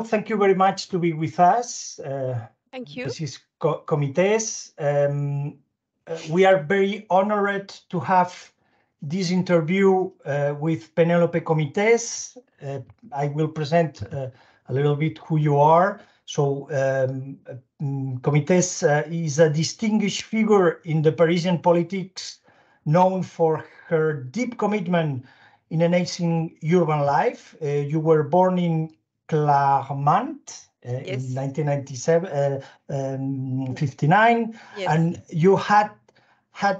Thank you very much to be with us. Thank you. This is Komitès. We are very honored to have this interview with Pénélope Komitès. I will present a little bit who you are. So Komitès is a distinguished figure in the Parisian politics, known for her deep commitment in enhancing urban life. You were born in Clermont in 1959, Yes. and you had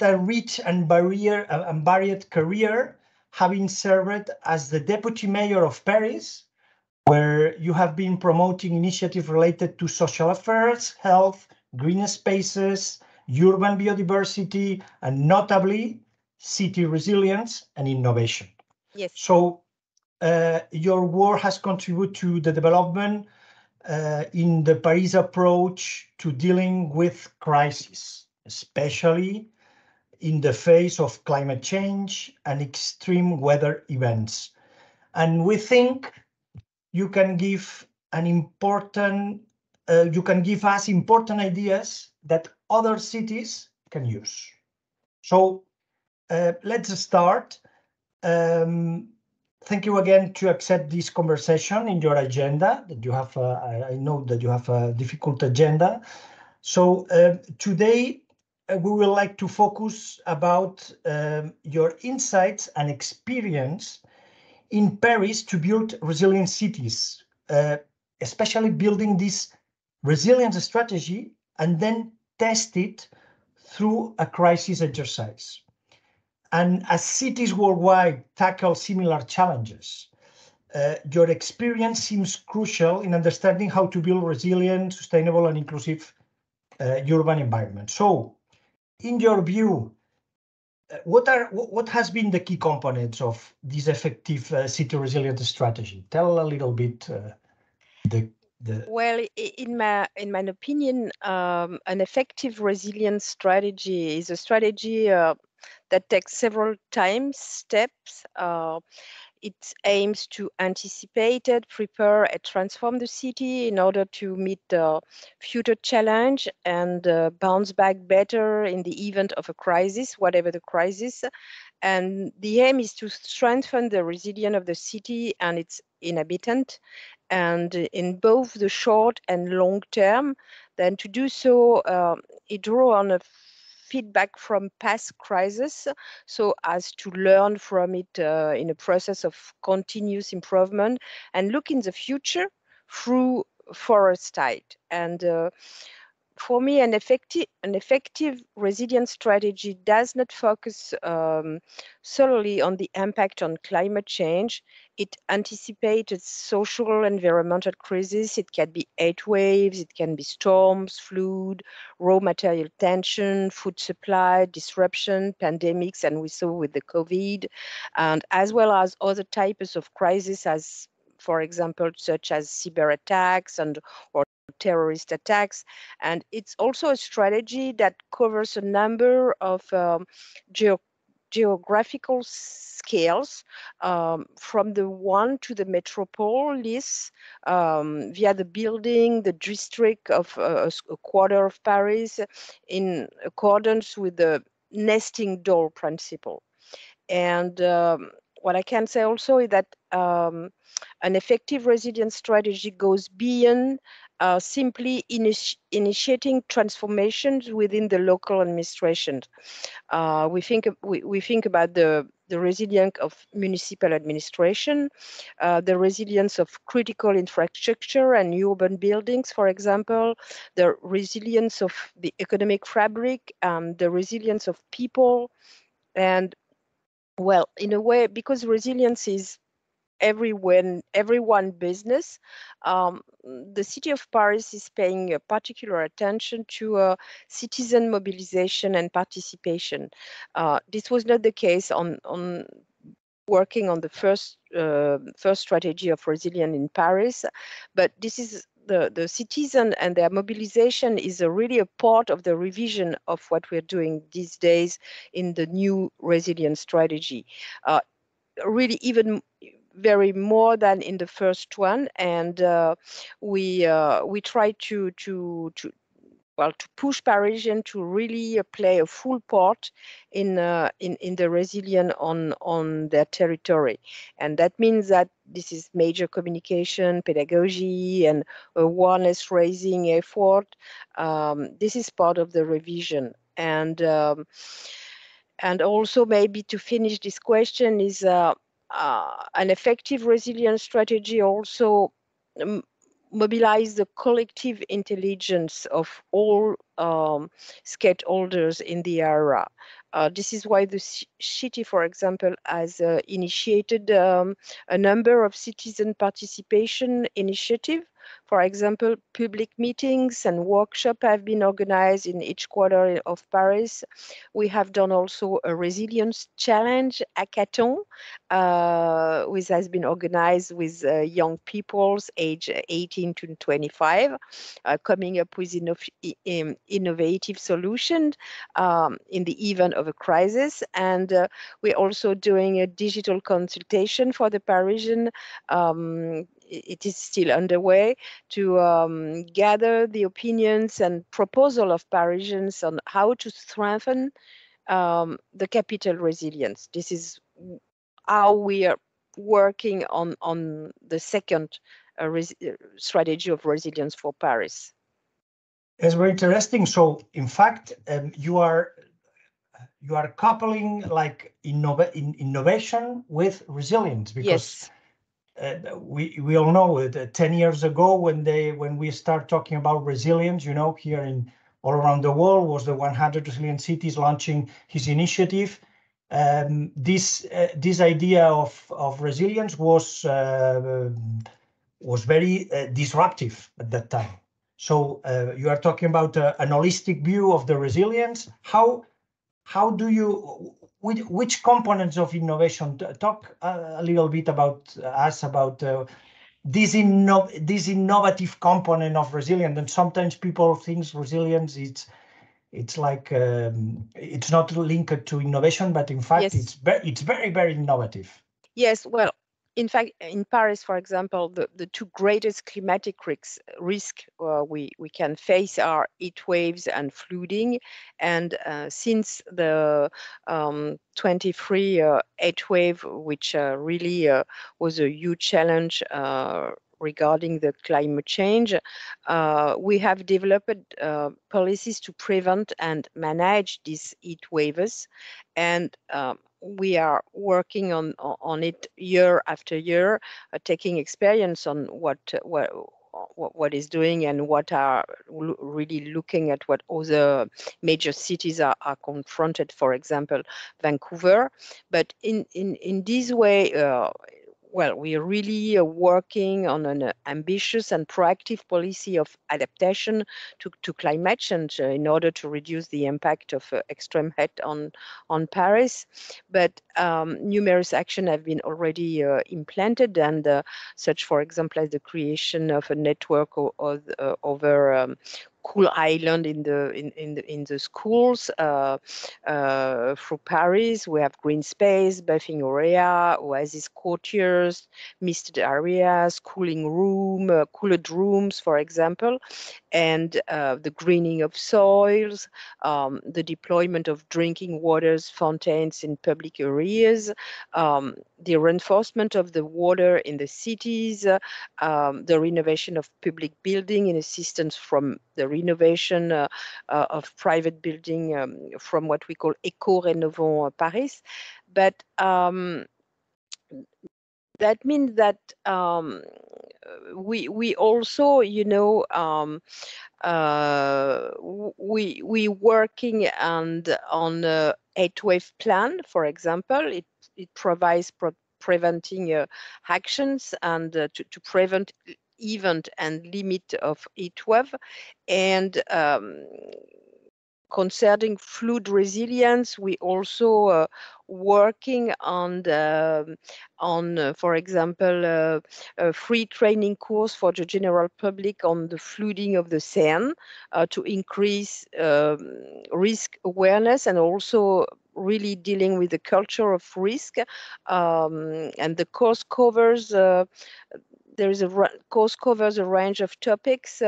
a rich and varied career, having served as the deputy mayor of Paris, where you have been promoting initiatives related to social affairs, health, green spaces, urban biodiversity, and notably city resilience and innovation. Yes. So your work has contributed to the development in the Paris approach to dealing with crisis, especially in the face of climate change and extreme weather events. And we think you can give us important ideas that other cities can use. So let's start. Thank you again to accept this conversation in your agenda. That you have, I know that you have a difficult agenda. So today we would like to focus about your insights and experience in Paris to build resilient cities, especially building this resilience strategy and then test it through a crisis exercise. And as cities worldwide tackle similar challenges, your experience seems crucial in understanding how to build resilient, sustainable, and inclusive urban environments. So, in your view, what has been the key components of this effective city resilience strategy? Tell a little bit. Well, in my opinion, an effective resilience strategy is a strategy that takes several steps. It aims to anticipate it, prepare and transform the city in order to meet the future challenge and bounce back better in the event of a crisis, whatever the crisis. And the aim is to strengthen the resilience of the city and its inhabitants, and in both the short and long term. Then to do so, it draw on a feedback from past crises, so as to learn from it in a process of continuous improvement and look in the future through foresight. And for me, an effective resilience strategy does not focus solely on the impact on climate change. It anticipates social and environmental crises. It can be heat waves, it can be storms, flood, raw material tension, food supply disruption, pandemics, and we saw with the COVID, and as well as other types of crises, as for example, such as cyber attacks or terrorist attacks. And it's also a strategy that covers a number of geographical scales, from the one to the metropolis, via the building, the district of a quarter of Paris, in accordance with the nesting doll principle. And what I can say also is that an effective resilience strategy goes beyond simply initiating transformations within the local administration. We think about the resilience of municipal administration, the resilience of critical infrastructure and urban buildings, for example, the resilience of the economic fabric, the resilience of people. And well, in a way, because resilience is everyone business, the city of Paris is paying a particular attention to citizen mobilization and participation. This was not the case on working on the first strategy of resilience in Paris, but this is the citizen and their mobilization is really a part of the revision of what we're doing these days in the new resilience strategy. Really, even very more than in the first one, and we try to push Parisians to really play a full part in the resilience on their territory, and that means that this is major communication, pedagogy, and awareness raising effort. This is part of the revision, and also maybe to finish this question is an effective resilience strategy also mobilize the collective intelligence of all stakeholders in the area. This is why the city, for example, has initiated a number of citizen participation initiatives. For example, public meetings and workshops have been organized in each quarter of Paris. We have done also a resilience challenge hackathon, which has been organized with young peoples aged 18 to 25, coming up with innovative solutions in the event of a crisis. And we're also doing a digital consultation for the Parisian. It is still underway to gather the opinions and proposal of Parisians on how to strengthen the capital resilience. This is how we are working on the second strategy of resilience for Paris. It's very interesting. So, in fact, you are coupling like innovation with resilience, because we all know that 10 years ago when we start talking about resilience, here in all around the world was the 100 Resilient Cities launching his initiative. This idea of resilience was very disruptive at that time. So you are talking about an holistic view of the resilience. How do you, which components of innovation? Talk a little bit about this innovative component of resilience. And sometimes people think resilience it's like it's not linked to innovation, but in fact it's very, very innovative. Yes, well, in fact, in Paris, for example, the two greatest climatic risks we can face are heat waves and flooding. And since the 23 heat wave, which really was a huge challenge regarding the climate change, we have developed policies to prevent and manage these heat waves. And we are working on it year after year, taking experience on what is doing and what are really looking at what other major cities are confronted, for example, Vancouver. But in this way, well, we are really working on an ambitious and proactive policy of adaptation to climate change in order to reduce the impact of extreme heat on Paris. But numerous actions have been already implanted, and such, for example, as the creation of a network over cool island in the schools through Paris. We have green space, bathing area, oasis courtiers, misted areas, cooling room, cooled rooms, for example, and the greening of soils, the deployment of drinking waters, fountains in public areas, the reinforcement of the water in the cities, the renovation of public building in assistance from the renovation of private building from what we call Eco-Rénovons Paris. But that means that we also, we working on a heatwave plan, for example. It provides preventing actions and to prevent event and limit of heatwave, and concerning flood resilience, we also working on for example, a free training course for the general public on the flooding of the Seine to increase risk awareness and also really dealing with the culture of risk, and the course covers course covers a range of topics: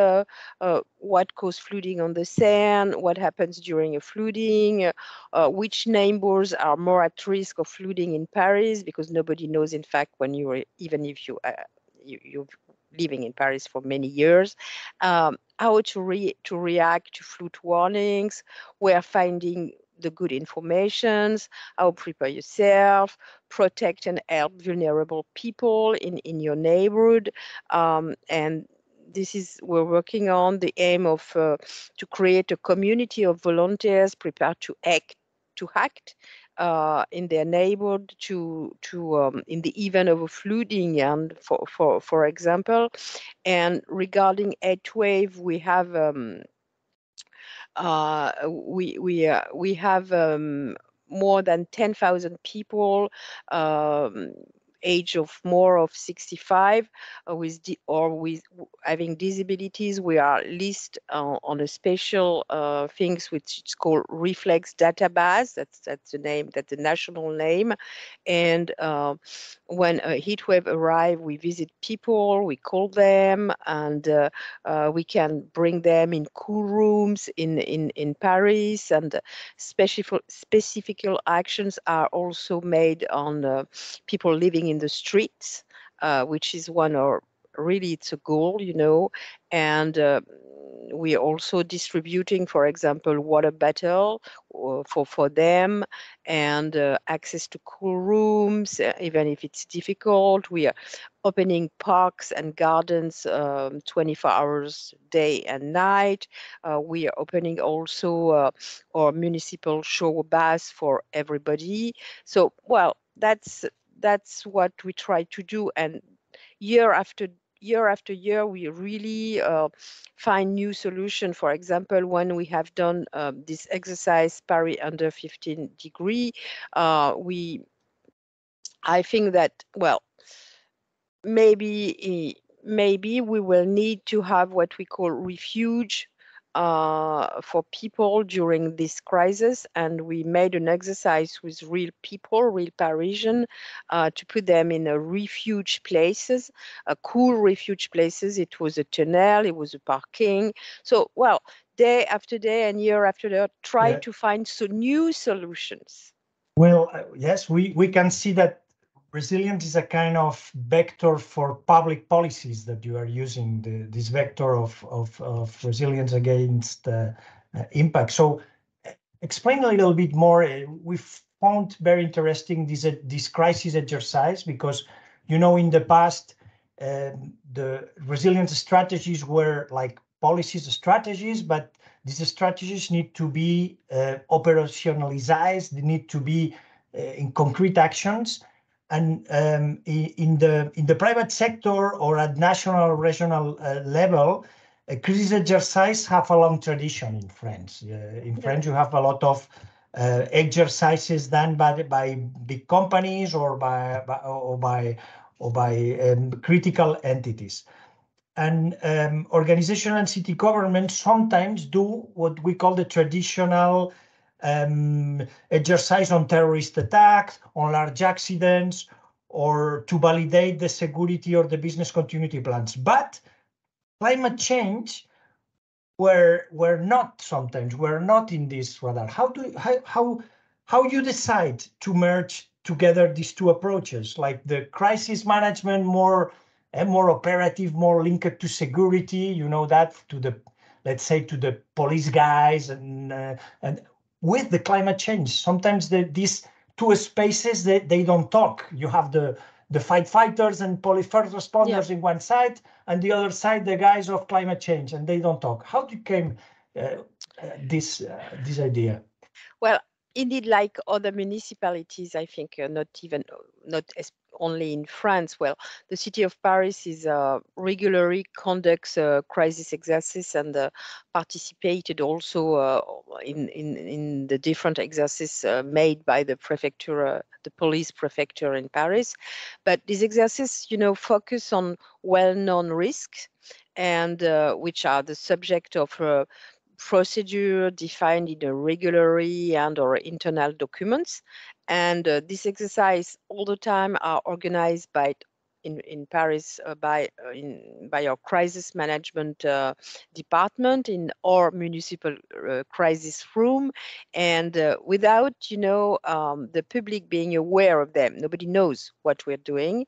what causes flooding on the Seine, what happens during a flooding, which neighbors are more at risk of flooding in Paris, because nobody knows, in fact, when you are, even if you're living in Paris for many years, how to react to flood warnings, where finding the good informations, how prepare yourself, protect and help vulnerable people in your neighborhood. And this is, we're working on the aim of to create a community of volunteers prepared to act in their neighborhood in the event of a flooding, and for example. And regarding heat wave, we have we have more than 10,000 people age of more of 65 with having disabilities. We are listed on a special things which is called reflex database. That's the name, that's the national name. And when a heat wave arrives, we visit people, we call them, and we can bring them in cool rooms in Paris, and specific actions are also made on people living in the streets, which is one or really it's a goal, and we are also distributing, for example, water bottle for them, and access to cool rooms, even if it's difficult. We are opening parks and gardens 24 hours day and night. We are opening also our municipal shower baths for everybody. So, well, that's what we try to do, and year after year we really find new solution. For example, when we have done this exercise, Paris under 15 degree, I think that, well, maybe we will need to have what we call refuge for people during this crisis, and we made an exercise with real people, real Parisian, to put them in a refuge places, cool refuge places. It was a tunnel, it was a parking. So, well, day after day and year after year, try to find new solutions. Well, yes, we can see that resilience is a kind of vector for public policies that you are using, this vector of resilience against impact. So explain a little bit more. We found very interesting this crisis exercise, because, in the past, the resilience strategies were like policies strategies, but these strategies need to be operationalized. They need to be in concrete actions. And in the private sector or at national or regional level, crisis exercise have a long tradition in France. In France, you have a lot of exercises done by big companies or by critical entities. And organization and city governments sometimes do what we call the traditional exercise on terrorist attacks, on large accidents, or to validate the security or the business continuity plans. But climate change, we're not in this radar. How you decide to merge together these two approaches, like the crisis management more operative, more linked to security, that to the, let's say, to the police guys, and with the climate change, sometimes these two spaces they don't talk. You have the fighters and first responders in one side, and the other side the guys of climate change, and they don't talk. How came this idea? Well, indeed, like other municipalities, I think not only in France. Well, the city of Paris is regularly conducts crisis exercises, and participated also in the different exercises made by the prefecture, the police prefecture in Paris. But these exercises, focus on well-known risks, and which are the subject of procedure defined in the regulatory and/or internal documents. And this exercise all the time are organized by in Paris by our crisis management department in our municipal crisis room, and without the public being aware of them, nobody knows what we're doing.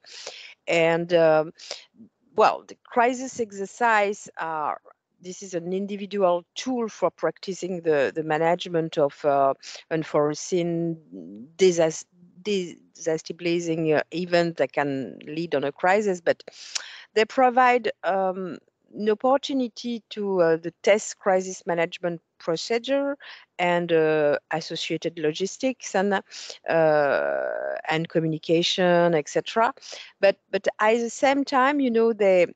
And well, the crisis exercise are. This is an individual tool for practicing the management of unforeseen destabilizing event that can lead on a crisis, but they provide an opportunity to the test crisis management procedure and associated logistics and communication, etc. But at the same time, they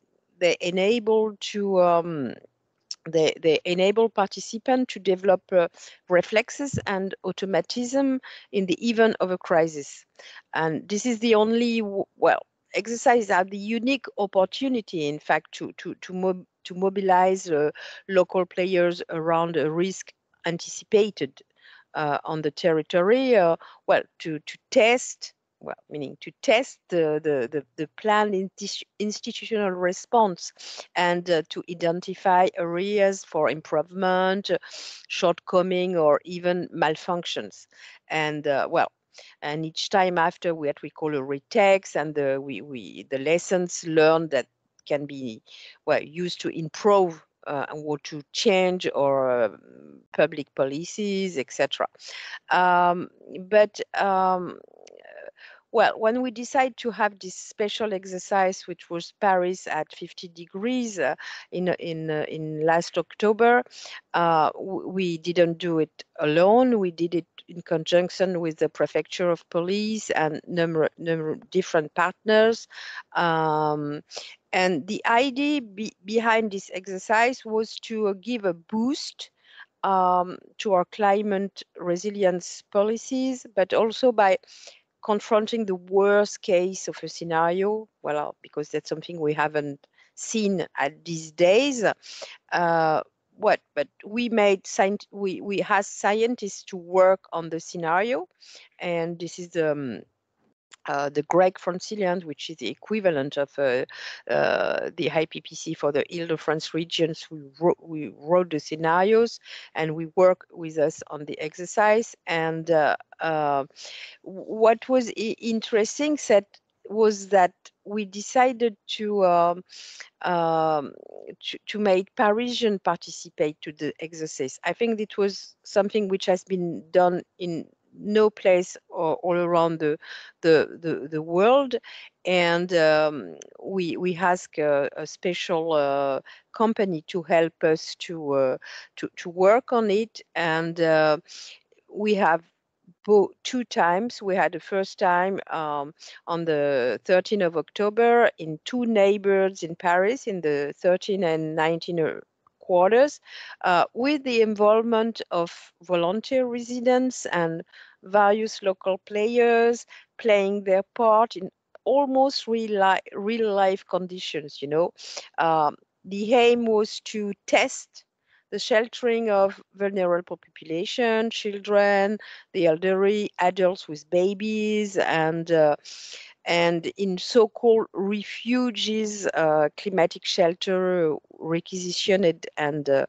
enable to they enable participants to develop reflexes and automatism in the event of a crisis. And this is the only, exercises are the unique opportunity, in fact, to mobilize local players around a risk anticipated on the territory, to test, meaning to test the planned institutional response and to identify areas for improvement, shortcoming, or even malfunctions. And and each time after what we call a retake, and the lessons learned that can be used to improve or to change our public policies, etc. But when we decided to have this special exercise, which was Paris at 50 degrees in last October, we didn't do it alone. We did it in conjunction with the Prefecture of Police and number different partners. And the idea behind this exercise was to give a boost to our climate resilience policies, but also by confronting the worst case of a scenario, because that's something we haven't seen at these days. But we asked scientists to work on the scenario, and this is the CRIC Francilians, which is the equivalent of the IPPC for the Ile-de-France regions. We wrote the scenarios, and we work with us on the exercise. And what was interesting was that we decided to make Parisians participate to the exercise. I think it was something which has been done in no place all around the world, and we ask a special company to help us to work on it, and we have two times. We had the first time on the 13th of October in two neighborhoods in Paris, in the 13 and 19 quarters, with the involvement of volunteer residents and various local players playing their part in almost real life conditions. The aim was to test the sheltering of vulnerable population, children, the elderly, adults with babies, and in so-called refugees, climatic shelter requisitioned and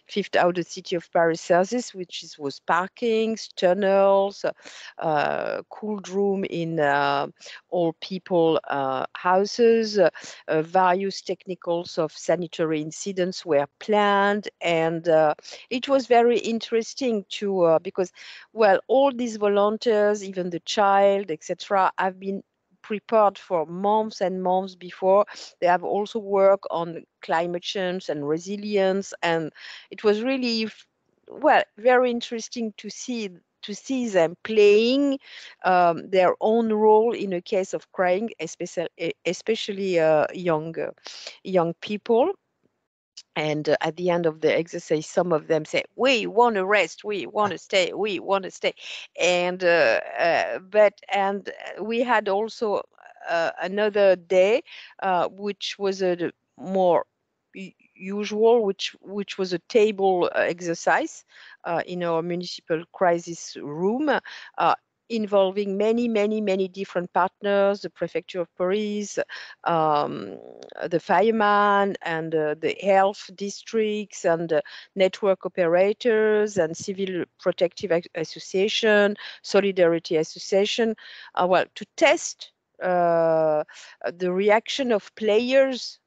fifth out the city of Paris services, which was parkings, tunnels, cooled room in all people houses, various technicals of sanitary incidents were planned, and it was very interesting to because all these volunteers, even the child, etc., have been prepared for months and months before. They have also worked on climate change and resilience, and it was really very interesting to see them playing their own role in a case of crying, especially young people. And at the end of the exercise, some of them say, "We want to rest. We want to stay. We want to stay." And we had also another day, which was a more usual, which was a table exercise in our municipal crisis room, involving many different partners, the Prefecture of Paris, the fireman, and the health districts, and network operators, and civil protective association, solidarity association, well, to test the reaction of players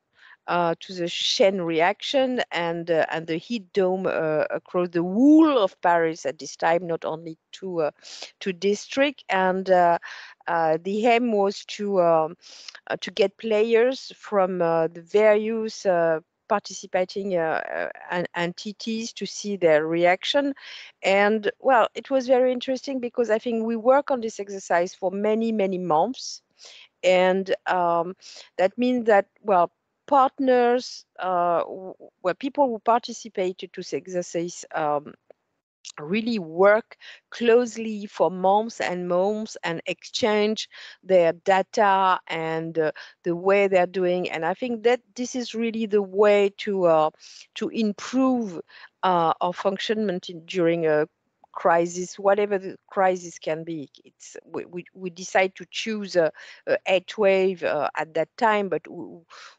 to the chain reaction and the heat dome across the whole of Paris at this time, not only to district. And the aim was to get players from the various participating entities to see their reaction. And well, it was very interesting because I think we work on this exercise for many months. And that means that, well, partners, where people who participated to this exercise really work closely for months and months and exchange their data and the way they're doing. And I think that this is really the way to improve our functionment during a crisis, whatever the crisis can be. It's we decide to choose a 8th wave at that time, but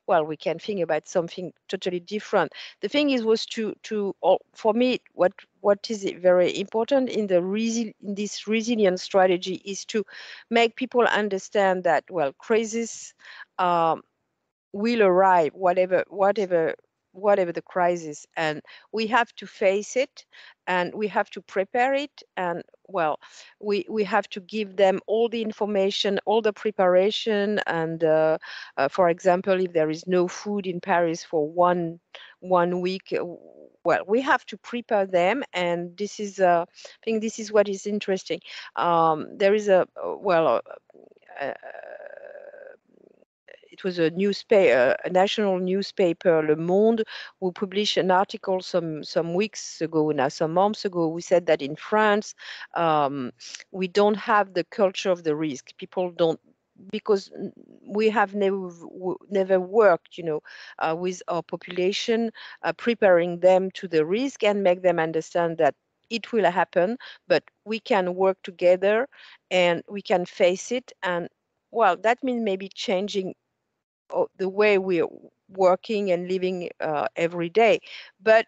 well, we can think about something totally different. The thing is was to for me, what is very important in this resilience strategy is to make people understand that, well, crisis will arrive, whatever the crisis, and we have to face it, and we have to prepare it, and well, we have to give them all the information, all the preparation, and for example, if there is no food in Paris for one week, well, we have to prepare them, and this is I think this is what is interesting. There is a it was a newspaper, a national newspaper, Le Monde, who published an article some weeks ago, now some months ago. We said that in France, we don't have the culture of the risk. People don't, because we have never worked, with our population, preparing them to the risk and make them understand that it will happen, but we can work together and we can face it. And well, that means maybe changing the way we're working and living every day. But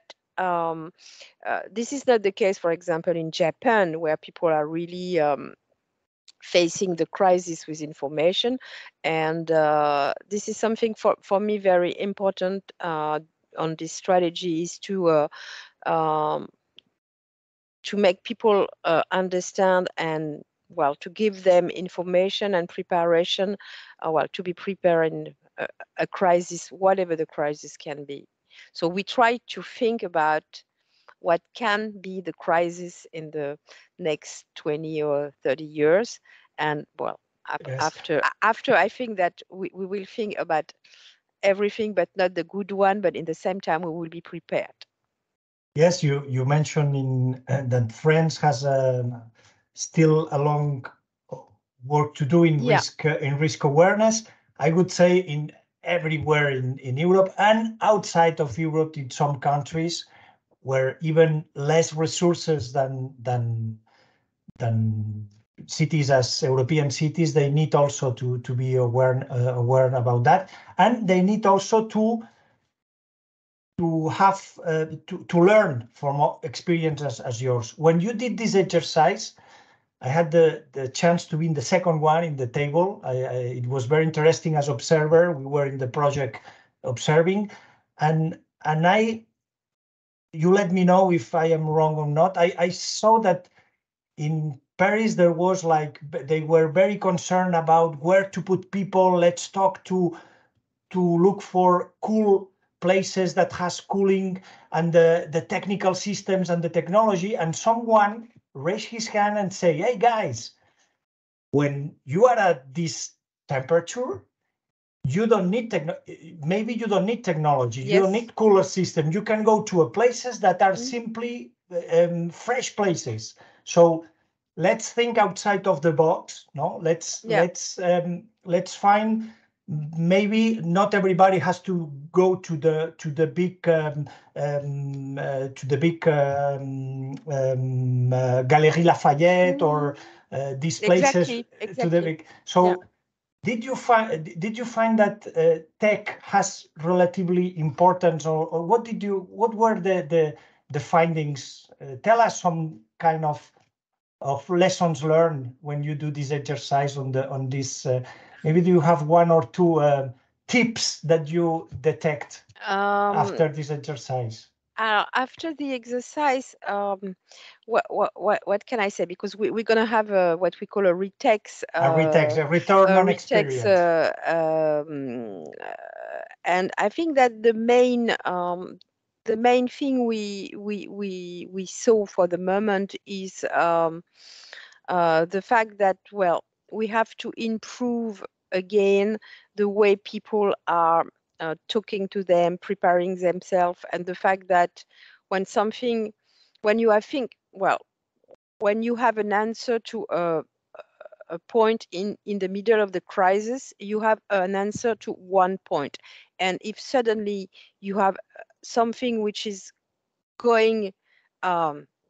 this is not the case, for example, in Japan, where people are really facing the crisis with information. And this is something for me very important on this strategy, is to make people understand, and well, to give them information and preparation, well, to be prepared in a crisis, whatever the crisis can be. So we try to think about what can be the crisis in the next 20 or 30 years. And well, after I think that we will think about everything, but not the good one, but in the same time, we will be prepared. Yes, you mentioned that France has still a long work to do in risk awareness. I would say in everywhere in Europe and outside of Europe, in some countries where even less resources than cities as European cities, they need also to be aware about that, and they need also to have to learn from experiences as yours. When you did this exercise, I had the chance to be in the second one in the table. It was very interesting as observer. We were in the project observing, and you let me know if I am wrong or not. I saw that in Paris there was they were very concerned about where to put people. Let's talk to look for cool places that has cooling and the technical systems and the technology. And someone raised his hand and say, hey guys, when you are at this temperature, you don't need maybe you don't need technology. Yes. You don't need cooler system. You can go to places that are simply fresh places. So let's think outside of the box. No, let's find maybe not everybody has to go to the big Galerie Lafayette or these places. Exactly. To the big. So. Yeah. Did you find that tech has relatively importance, or what were the findings? Tell us some kind of lessons learned when you do this exercise on this. Maybe do you have one or two tips that you detect after this exercise? After the exercise, what can I say? Because we're going to have what we call a retext, a return on experience. And I think that the main thing we saw for the moment is the fact that, well, we have to improve again the way people are talking to them, preparing themselves, and the fact that when you have an answer to a point in the middle of the crisis, you have an answer to one point. And if suddenly you have something which is going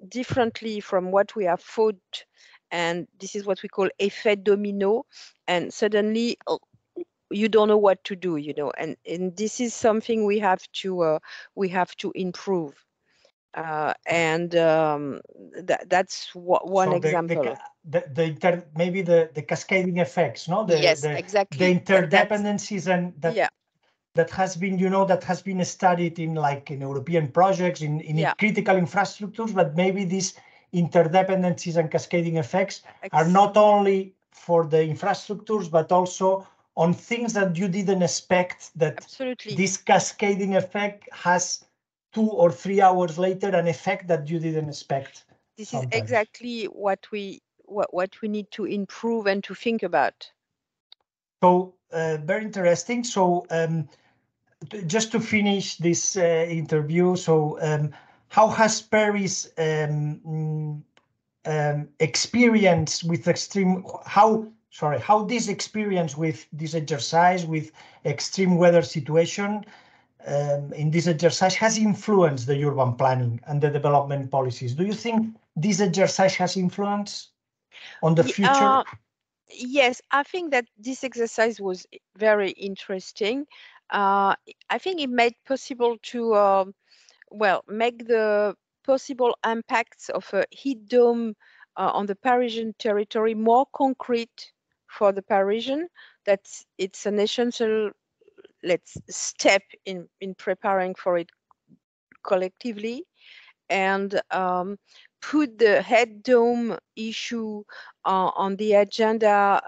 differently from what we have thought, and this is what we call effet domino, and suddenly you don't know what to do, and this is something we have to improve. And that's one example. Maybe the cascading effects, no? Yes, exactly. The interdependencies and that has been, that has been studied in European projects in critical infrastructures, but maybe these interdependencies and cascading effects are not only for the infrastructures, but also on things that you didn't expect, that absolutely this cascading effect has 2 or 3 hours later an effect that you didn't expect. This sometimes. is exactly what we need to improve and to think about. So very interesting. So just to finish this interview, so how has Paris experience with how this experience with this exercise with extreme weather situation in this exercise has influenced the urban planning and the development policies? Do you think this exercise has influence on the future? Yes, I think that this exercise was very interesting. I think it made possible to make the possible impacts of a heat dome on the Parisian territory more concrete for the Parisian. It's an essential step in preparing for it collectively, and put the head dome issue on the agenda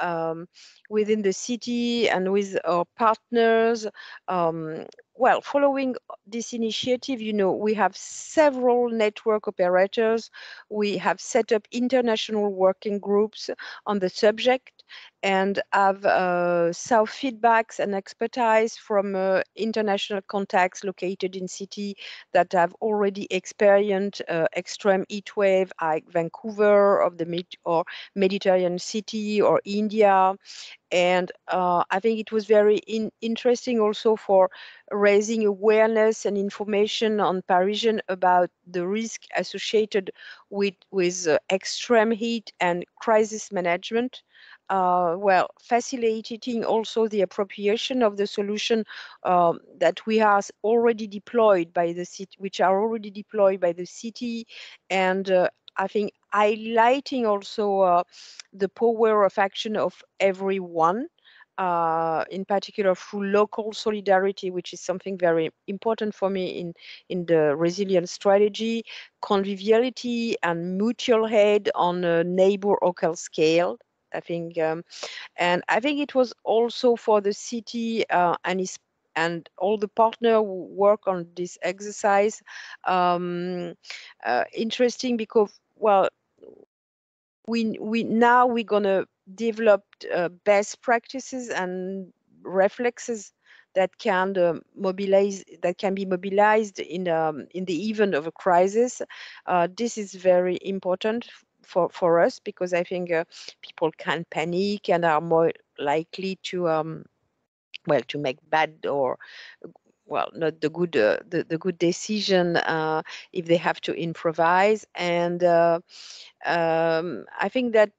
within the city and with our partners. Following this initiative, we have several network operators. We have set up international working groups on the subject and have sought feedbacks and expertise from international contacts located in city that have already experienced extreme heat wave, like Vancouver of the Mediterranean city or India. And I think it was very interesting also for raising awareness and information on Parisian about the risk associated with extreme heat and crisis management. Facilitating also the appropriation of the solution that we are already deployed by the city, which are already deployed by the city, and I think highlighting also the power of action of everyone, in particular through local solidarity, which is something very important for me in the resilience strategy, conviviality and mutual aid on a neighbor-local scale. I think, and I think it was also for the city and all the partner who work on this exercise interesting, because we're gonna develop best practices and reflexes that can be mobilized in the event of a crisis. This is very important for us, because I think people can panic and are more likely to well, to make bad or well, not the good the good decision if they have to improvise. And I think that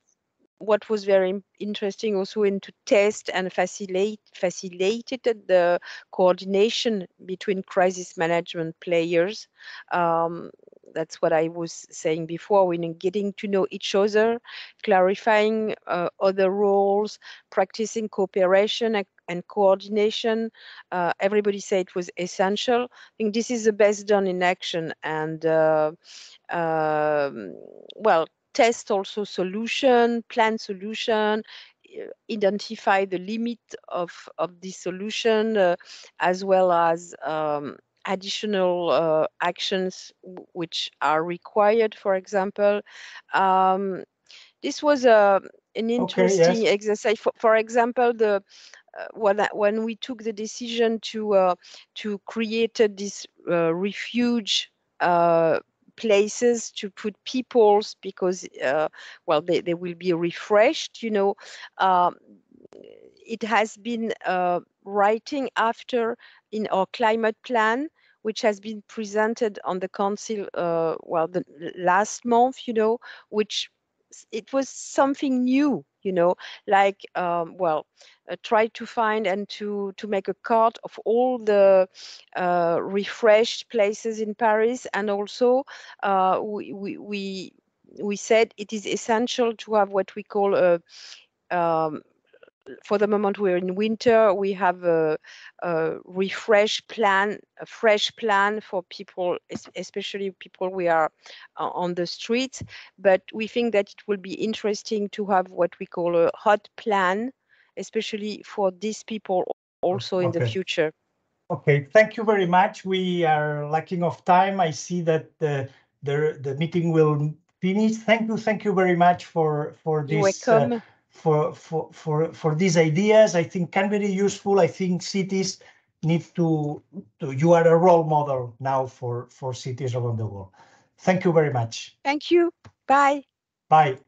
what was very interesting also in to test and facilitated the coordination between crisis management players. That's what I was saying before, when getting to know each other, clarifying other roles, practicing cooperation and coordination. Everybody said it was essential. I think this is the best done in action. And well, test also solution, plan solution, identify the limit of the solution, as well as additional actions which are required, for example. This was an interesting exercise. For example, the when we took the decision to create this refuge places to put peoples, because well, they will be refreshed, you know. It has been writing after in our climate plan, which has been presented on the council well, the last month, you know, which it was something new, you know, like well, try to find and to make a card of all the refreshed places in Paris. And also we said it is essential to have what we call a for the moment we're in winter, we have a refresh plan, a fresh plan for people, especially people we are on the streets. But we think that it will be interesting to have what we call a hot plan, especially for these people also in the future. Okay, thank you very much. We are lacking of time. I see that the meeting will finish. Thank you very much for this. You're welcome. For these ideas. I think can be very useful. I think cities need to you are a role model now for cities around the world. Thank you very much. Thank you. Bye. Bye.